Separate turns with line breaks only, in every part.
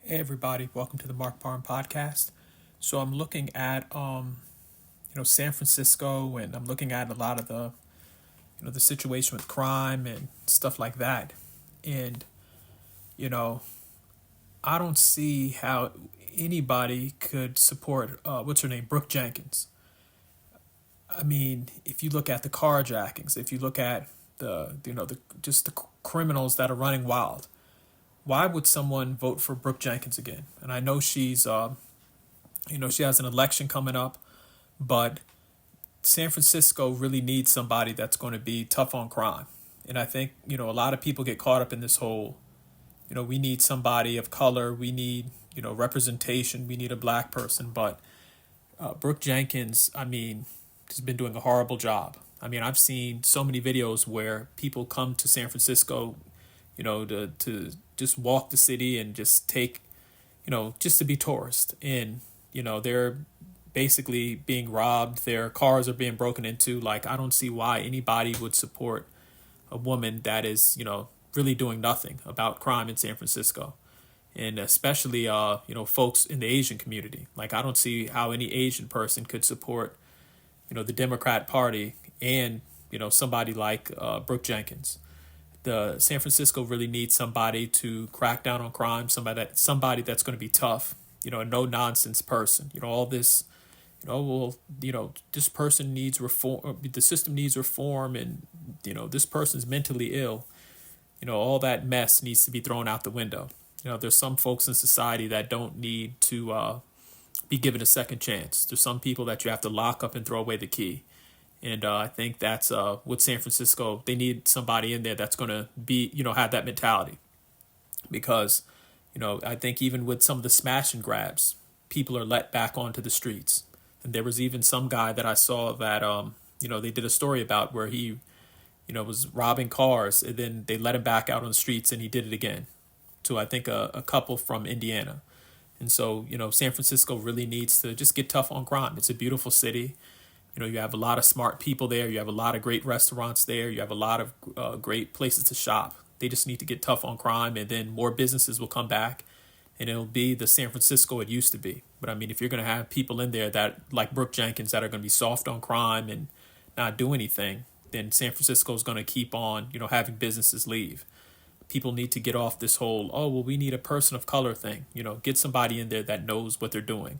Hey everybody, welcome to the Mark Parham podcast. So I'm looking at San Francisco, and I'm looking at a lot of the situation with crime and stuff like that. And you know, I don't see how anybody could support what's her name, Brooke Jenkins. I mean, if you look at the carjackings, if you look at the just the criminals that are running wild, why would someone vote for Brooke Jenkins again? And I know she has an election coming up, but San Francisco really needs somebody that's going to be tough on crime. And I think, a lot of people get caught up in this whole, we need somebody of color, we need, representation, we need a black person. But Brooke Jenkins, I mean, has been doing a horrible job. I mean, I've seen so many videos where people come to San Francisco, to just walk the city and just take, just to be tourists. And, they're basically being robbed. Their cars are being broken into. Like, I don't see why anybody would support a woman that is, really doing nothing about crime in San Francisco. And especially, folks in the Asian community. Like, I don't see how any Asian person could support, the Democrat Party and, somebody like Brooke Jenkins. The San Francisco really needs somebody to crack down on crime, somebody that's going to be tough, a no nonsense person. All this, this person needs reform, the system needs reform, and this person's mentally ill. All that mess needs to be thrown out the window. There's some folks in society that don't need to be given a second chance. There's some people that you have to lock up and throw away the key. And I think that's with San Francisco. They need somebody in there that's going to be, have that mentality. Because, I think even with some of the smash and grabs, people are let back onto the streets. And there was even some guy that I saw that, they did a story about where he, was robbing cars, and then they let him back out on the streets and he did it again to, I think, a couple from Indiana. And so, San Francisco really needs to just get tough on crime. It's a beautiful city. You have a lot of smart people there. You have a lot of great restaurants there. You have a lot of great places to shop. They just need to get tough on crime, and then more businesses will come back, and it'll be the San Francisco it used to be. But I mean, if you're going to have people in there that, like Brooke Jenkins, that are going to be soft on crime and not do anything, then San Francisco is going to keep on, having businesses leave. People need to get off this whole, oh, well, we need a person of color thing. Get somebody in there that knows what they're doing.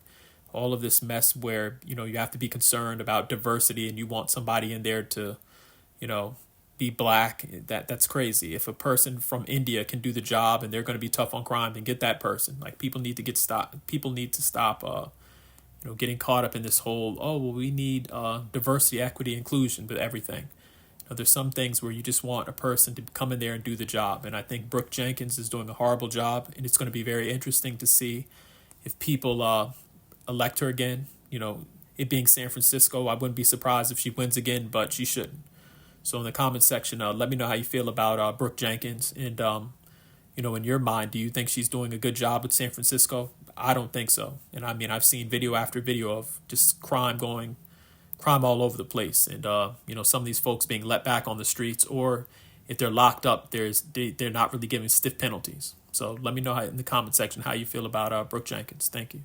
All of this mess where, you have to be concerned about diversity and you want somebody in there to, be black. That's crazy. If a person from India can do the job and they're going to be tough on crime, then get that person. Like, people need to stop getting caught up in this whole, oh, well, we need diversity, equity, inclusion, but everything. There's some things where you just want a person to come in there and do the job. And I think Brooke Jenkins is doing a horrible job, and it's going to be very interesting to see if people elect her again. It being San Francisco, I wouldn't be surprised if she wins again, but she shouldn't. So in the comments section, let me know how you feel about Brooke Jenkins. And, in your mind, do you think she's doing a good job with San Francisco? I don't think so. And I mean, I've seen video after video of just crime all over the place. And, some of these folks being let back on the streets, or if they're locked up, they're not really giving stiff penalties. So let me know in the comment section how you feel about Brooke Jenkins. Thank you.